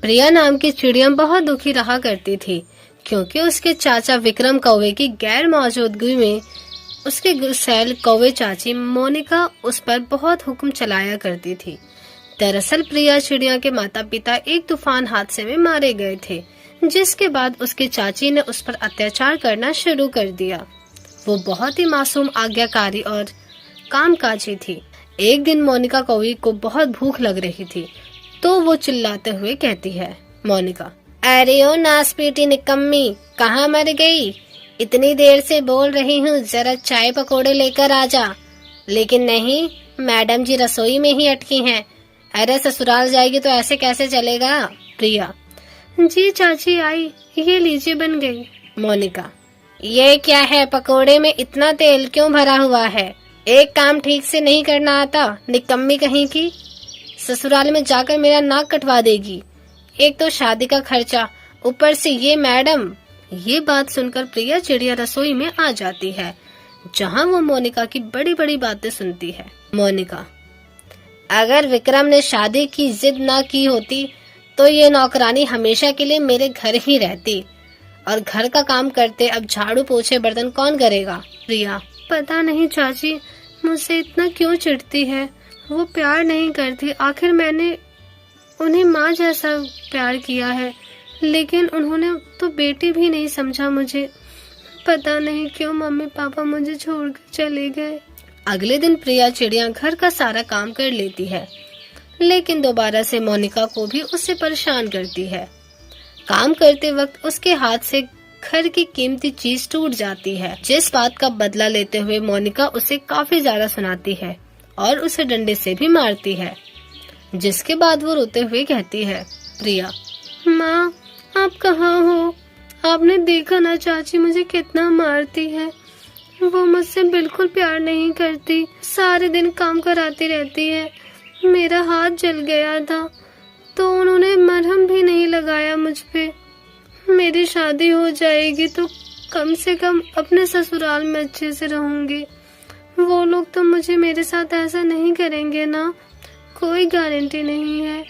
प्रिया नाम की चिड़िया बहुत दुखी रहा करती थी, क्योंकि उसके चाचा विक्रम कौवे की गैर मौजूदगी में उसके गुस्सैल कौवे चाची मोनिका उस पर बहुत हुक्म चलाया करती थी। दरअसल प्रिया चिड़िया के माता पिता एक तूफान हादसे में मारे गए थे, जिसके बाद उसके चाची ने उस पर अत्याचार करना शुरू कर दिया। वो बहुत ही मासूम, आज्ञाकारी और कामकाजी थी। एक दिन मोनिका कौवे को बहुत भूख लग रही थी, तो वो चिल्लाते हुए कहती है, मोनिका, अरे ओ नासपीटी निकम्मी, कहाँ मर गई? इतनी देर से बोल रही हूँ, जरा चाय पकोड़े लेकर आ जा। लेकिन नहीं, मैडम जी रसोई में ही अटकी हैं। अरे ससुराल जाएगी तो ऐसे कैसे चलेगा? प्रिया, जी चाची आई, ये लीजिए बन गई। मोनिका, ये क्या है, पकोड़े में इतना तेल क्यों भरा हुआ है? एक काम ठीक से नहीं करना आता, निकम्मी कहीं की। ससुराल में जाकर मेरा नाक कटवा देगी। एक तो शादी का खर्चा, ऊपर से ये मैडम। ये बात सुनकर प्रिया चिड़िया रसोई में आ जाती है, जहाँ वो मोनिका की बड़ी बड़ी बातें सुनती है। मोनिका, अगर विक्रम ने शादी की जिद ना की होती तो ये नौकरानी हमेशा के लिए मेरे घर ही रहती, और घर का काम करते अब झाड़ू पोछे बर्तन कौन करेगा? प्रिया, पता नहीं चाची, मुझसे इतना क्यों चिढ़ती है। वो प्यार नहीं करती, आखिर मैंने उन्हें माँ जैसा प्यार किया है, लेकिन उन्होंने तो बेटी भी नहीं समझा मुझे। पता नहीं क्यों मम्मी पापा मुझे छोड़कर चले गए। अगले दिन प्रिया चिड़िया घर का सारा काम कर लेती है, लेकिन दोबारा से मोनिका को भी उससे परेशान करती है। काम करते वक्त उसके हाथ से घर की कीमती चीज टूट जाती है, जिस बात का बदला लेते हुए मोनिका उसे काफी ज्यादा सुनाती है और उसे डंडे से भी मारती है, जिसके बाद वो रोते हुए कहती है, प्रिया, माँ आप कहाँ हो? आपने देखा ना चाची मुझे कितना मारती है। वो मुझसे बिल्कुल प्यार नहीं करती, सारे दिन काम कराती रहती है। मेरा हाथ जल गया था तो उन्होंने मरहम भी नहीं लगाया मुझ पे। मेरी शादी हो जाएगी तो कम से कम अपने ससुराल में अच्छे से रहूंगी। वो लोग तो मुझे मेरे साथ ऐसा नहीं करेंगे ना, कोई गारंटी नहीं है।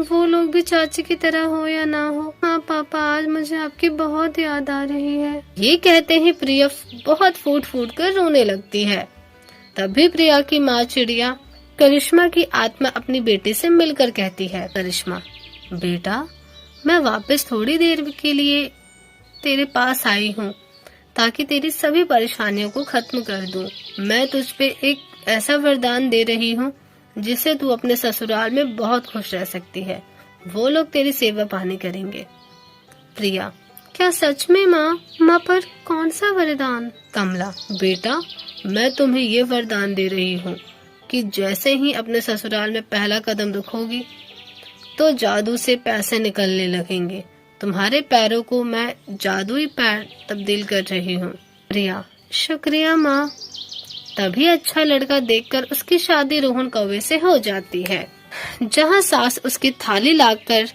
वो लोग भी चाची की तरह हो या ना हो। हाँ पापा, आज मुझे आपकी बहुत याद आ रही है। ये कहते ही प्रिया बहुत फूट फूट कर रोने लगती है। तभी प्रिया की माँ चिड़िया करिश्मा की आत्मा अपनी बेटी से मिलकर कहती है, करिश्मा बेटा, मैं वापस थोड़ी देर के लिए तेरे पास आई हूँ, ताकि तेरी सभी परेशानियों को खत्म कर दूं। मैं तुझ पे एक ऐसा वरदान दे रही हूँ जिससे तू अपने ससुराल में बहुत खुश रह सकती है। वो लोग तेरी सेवा पानी करेंगे। प्रिया, क्या सच में माँ? माँ पर कौन सा वरदान? कमला, बेटा, मैं तुम्हें ये वरदान दे रही हूँ कि जैसे ही अपने ससुराल में पहला कदम रखोगी तो जादू से पैसे निकलने लगेंगे। तुम्हारे पैरों को मैं जादुई पैर तब्दील कर रही हूँ। प्रिया, शुक्रिया माँ। तभी अच्छा लड़का देखकर उसकी शादी रोहन कौवे से हो जाती है। जहाँ सास उसकी थाली लाकर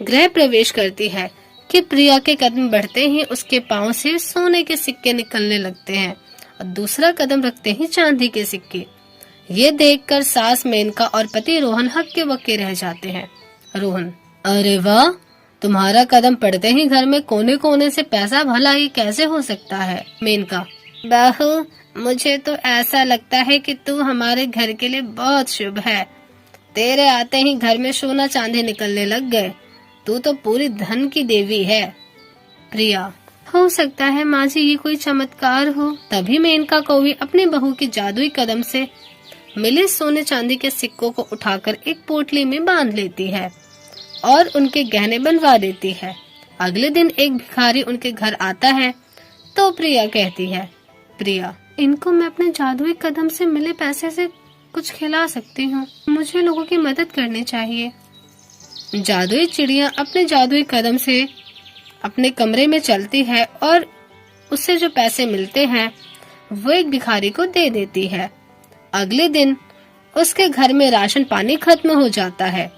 गृह प्रवेश करती है कि प्रिया के कदम बढ़ते ही उसके पाँव से सोने के सिक्के निकलने लगते हैं और दूसरा कदम रखते ही चांदी के सिक्के। ये देखकर सास मेनका और पति रोहन हक्के बक्के रह जाते हैं। रोहन, अरे वाह, तुम्हारा कदम पड़ते ही घर में कोने कोने से पैसा, भला ये कैसे हो सकता है? मेनका, बहू, मुझे तो ऐसा लगता है कि तू हमारे घर के लिए बहुत शुभ है। तेरे आते ही घर में सोना चांदी निकलने लग गए। तू तो पूरी धन की देवी है। प्रिया, हो सकता है माँ जी ये कोई चमत्कार हो। तभी मेनका कौवी अपनी बहू की जादुई कदम से मिले सोने चांदी के सिक्कों को उठाकर एक पोटली में बांध लेती है और उनके गहने बनवा देती है। अगले दिन एक भिखारी उनके घर आता है तो प्रिया कहती है, प्रिया, इनको मैं अपने जादुई कदम से मिले पैसे से कुछ खिला सकती हूँ। मुझे लोगों की मदद करनी चाहिए। जादुई चिड़िया अपने जादुई कदम से अपने कमरे में चलती है और उससे जो पैसे मिलते हैं वो एक भिखारी को दे देती है। अगले दिन उसके घर में राशन पानी खत्म हो जाता है।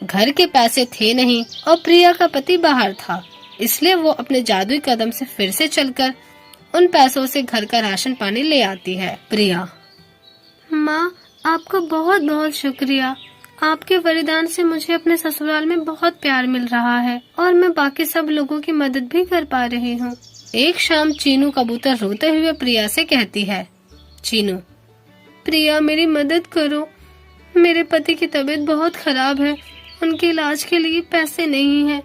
घर के पैसे थे नहीं और प्रिया का पति बाहर था, इसलिए वो अपने जादुई कदम से फिर से चलकर उन पैसों से घर का राशन पानी ले आती है। प्रिया, माँ, आपका बहुत बहुत शुक्रिया। आपके वरदान से मुझे अपने ससुराल में बहुत प्यार मिल रहा है और मैं बाकी सब लोगों की मदद भी कर पा रही हूँ। एक शाम चीनू कबूतर रोते हुए प्रिया से कहती है। चीनू, प्रिया मेरी मदद करो, मेरे पति की तबीयत बहुत खराब है, उनके इलाज के लिए पैसे नहीं है,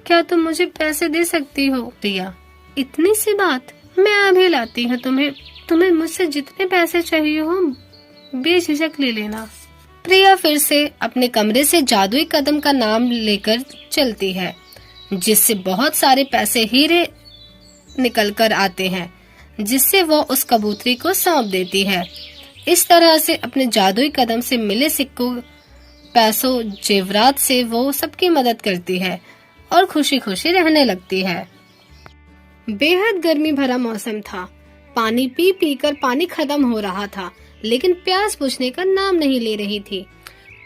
क्या तुम मुझे पैसे दे सकती हो? प्रिया, इतनी सी बात, मैं अभी लाती हूँ तुम्हें मुझसे जितने पैसे चाहिए हो बेझिझक ले लेना। प्रिया फिर से अपने कमरे से जादुई कदम का नाम लेकर चलती है, जिससे बहुत सारे पैसे हीरे निकल कर आते हैं, जिससे वो उस कबूतरी को सौंप देती है। इस तरह से अपने जादुई कदम से मिले सिक्कों, पैसों, जेवरात से वो सबकी मदद करती है और खुशी खुशी रहने लगती है। बेहद गर्मी भरा मौसम था। पानी पी पी कर पानी खत्म हो रहा था, लेकिन प्यास बुझने का नाम नहीं ले रही थी।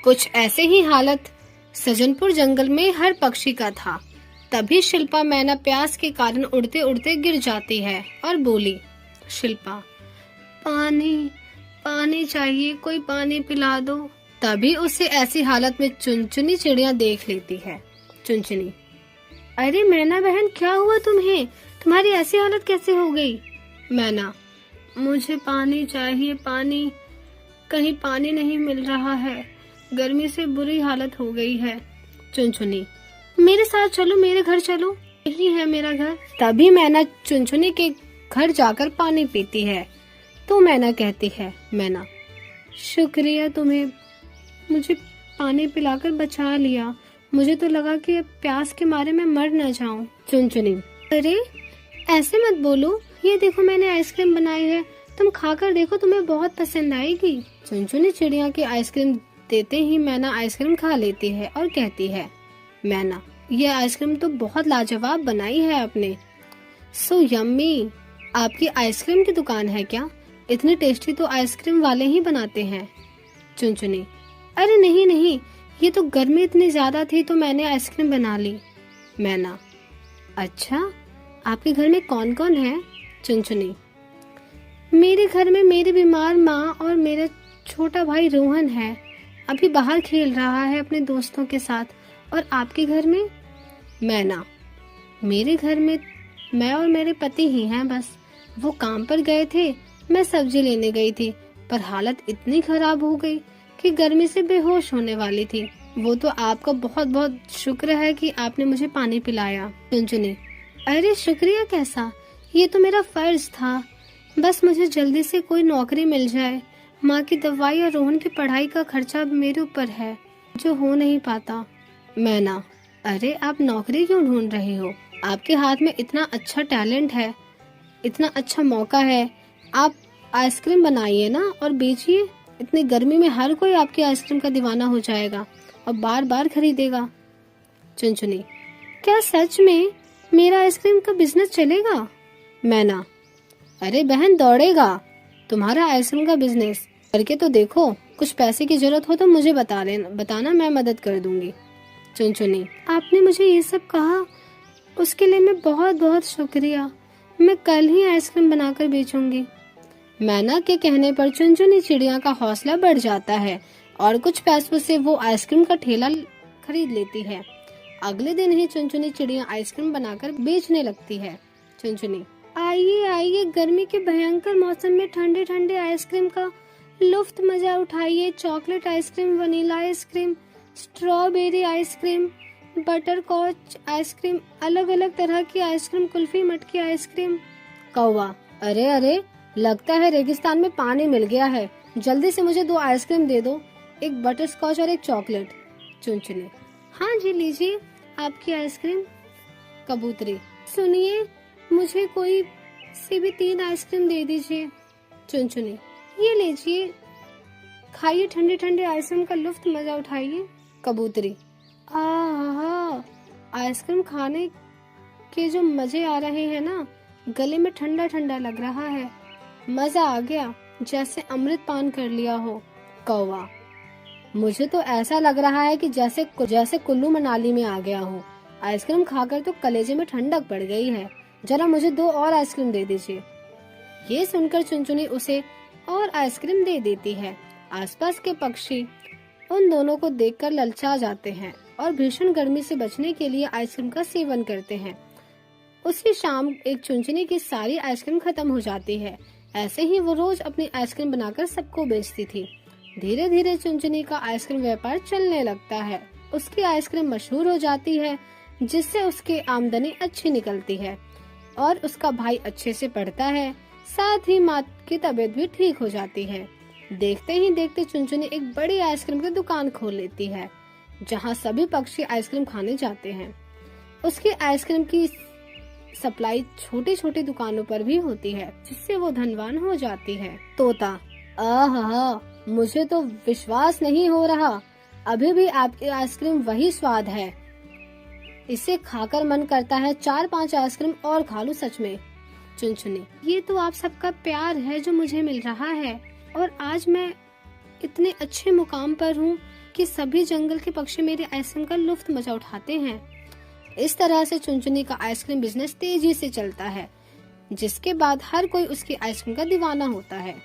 कुछ ऐसे ही हालत सज्जनपुर जंगल में हर पक्षी का था। तभी शिल्पा मैना प्यास के कारण उड़ते उड़ते गिर जाती है और बोली, शिल्पा, पानी पानी चाहिए, कोई पानी पिला दो। तभी उसे ऐसी हालत में चुनचुनी चिड़िया देख लेती है। चुनचुनी, अरे मैना बहन, क्या हुआ तुम्हें? तुम्हारी ऐसी हालत कैसे हो गई? मैना, मुझे पानी चाहिए, पानी, कहीं पानी नहीं मिल रहा है, गर्मी से बुरी हालत हो गई है। चुनचुनी, मेरे साथ चलो, मेरे घर चलो, यही है मेरा घर। तभी मैना चुनचुनी के घर जाकर पानी पीती है तो मैना कहती है, मैना, शुक्रिया तुम्हें, मुझे पानी पिलाकर बचा लिया, मुझे तो लगा कि प्यास के मारे मैं मर न जाऊं। चुनचुनी, अरे ऐसे मत बोलो, ये देखो मैंने आइसक्रीम बनाई है, तुम खाकर देखो, तुम्हें बहुत पसंद आएगी। चुनचुनी चिड़िया की आइसक्रीम देते ही मैना आइसक्रीम खा लेती है और कहती है, मैना, ये आइसक्रीम तो बहुत लाजवाब बनाई है आपने, सो यम्मी। आपकी आइसक्रीम की दुकान है क्या? इतनी टेस्टी तो आइसक्रीम वाले ही बनाते हैं। चुनचुनी, अरे नहीं नहीं, ये तो गर्मी इतनी ज्यादा थी तो मैंने आइसक्रीम बना ली। मैना, अच्छा, आपके घर में कौन कौन है? चुनचुनी, मेरे घर में मेरी बीमार माँ और मेरा छोटा भाई रोहन है, अभी बाहर खेल रहा है अपने दोस्तों के साथ। और आपके घर में? मैना, मेरे घर में मैं और मेरे पति ही हैं बस, वो काम पर गए थे, मैं सब्जी लेने गई थी, पर हालत इतनी खराब हो गई कि गर्मी से बेहोश होने वाली थी। वो तो आपका बहुत बहुत शुक्र है कि आपने मुझे पानी पिलाया। चुनचुनी, अरे शुक्रिया कैसा, ये तो मेरा फर्ज था, बस मुझे जल्दी से कोई नौकरी मिल जाए, माँ की दवाई और रोहन की पढ़ाई का खर्चा मेरे ऊपर है, जो हो नहीं पाता। मैना, अरे आप नौकरी क्यों ढूंढ रही हो? आपके हाथ में इतना अच्छा टैलेंट है, इतना अच्छा मौका है, आप आइसक्रीम बनाइए ना और बेचिए। इतनी गर्मी में हर कोई आपकी आइसक्रीम का दीवाना हो जाएगा और बार बार खरीदेगा। चुनचुनी, क्या सच में मेरा आइसक्रीम का बिजनेस चलेगा? मैना, अरे बहन, दौड़ेगा तुम्हारा आइसक्रीम का बिजनेस, करके तो देखो, कुछ पैसे की जरूरत हो तो मुझे बताना, मैं मदद कर दूंगी। चुनचुनी, आपने मुझे ये सब कहा उसके लिए मैं बहुत बहुत शुक्रिया, मैं कल ही आइसक्रीम बनाकर बेचूंगी। मैना के कहने पर चुनचुनी चिड़िया का हौसला बढ़ जाता है और कुछ पैसों से वो आइसक्रीम का ठेला खरीद लेती है। अगले दिन ही चुनचुनी चिड़िया आइसक्रीम बनाकर बेचने लगती है। चुनचुनी, आइए आइए, गर्मी के भयंकर मौसम में ठंडे ठंडे आइसक्रीम का लुफ्त मजा उठाइए। Chocolate ice cream, vanilla ice cream, strawberry ice cream, butterscotch ice cream, अलग अलग तरह की आइसक्रीम, कुल्फी, मटकी आइसक्रीम। कौवा, अरे अरे, लगता है रेगिस्तान में पानी मिल गया है, जल्दी से मुझे 2 आइसक्रीम दे दो, एक बटर स्कॉच और एक चॉकलेट। चुनचुनी, हाँ जी, लीजिए आपकी आइसक्रीम। कबूतरी, सुनिए, मुझे कोई सी भी 3 आइसक्रीम दे दीजिए। चुनचुनी, ये लीजिए, खाइए ठंडे ठंडे आइसक्रीम का लुफ्त मजा उठाइए। कबूतरी, आहा, आइसक्रीम खाने के जो मजे आ रहे हैं ना, गले में ठंडा ठंडा लग रहा है, मजा आ गया, जैसे अमृत पान कर लिया हो। कौवा, मुझे तो ऐसा लग रहा है कि जैसे कुल्लू मनाली में आ गया हूँ, आइसक्रीम खाकर तो कलेजे में ठंडक पड़ गई है, जरा मुझे 2 और आइसक्रीम दे दीजिए। ये सुनकर चुनचुनी उसे और आइसक्रीम दे देती है। आसपास के पक्षी उन दोनों को देखकर ललचा जाते हैं और भीषण गर्मी से बचने के लिए आइसक्रीम का सेवन करते हैं। उसी शाम एक चुनचुनी की सारी आइसक्रीम खत्म हो जाती है। ऐसे ही वो रोज अपनी आइसक्रीम बनाकर सबको बेचती थी। धीरे धीरे चुनचुनी का आइसक्रीम व्यापार चलने लगता है। उसकी आइसक्रीम मशहूर हो जाती है, जिससे उसकी आमदनी अच्छी निकलती है और उसका भाई अच्छे से पढ़ता है। साथ ही माँ की तबीयत भी ठीक हो जाती है। देखते ही देखते चुनचुनी एक बड़ी आइसक्रीम की दुकान खोल लेती है, जहाँ सभी पक्षी आइसक्रीम खाने जाते हैं। उसकी आइसक्रीम की सप्लाई छोटी छोटी दुकानों पर भी होती है, जिससे वो धनवान हो जाती है। तोता, आहा, मुझे तो विश्वास नहीं हो रहा, अभी भी आपकी आइसक्रीम वही स्वाद है। इसे खाकर मन करता है 4-5 आइसक्रीम और खा लूं सच में। चुनचुनी, ये तो आप सबका प्यार है जो मुझे मिल रहा है, और आज मैं इतने अच्छे मुकाम पर हूँ कि सभी जंगल के पक्षी मेरे आइसक्रीम का लुफ्त मजा उठाते हैं। इस तरह से चुनचुनी का आइसक्रीम बिजनेस तेजी से चलता है, जिसके बाद हर कोई उसकी आइसक्रीम का दीवाना होता है।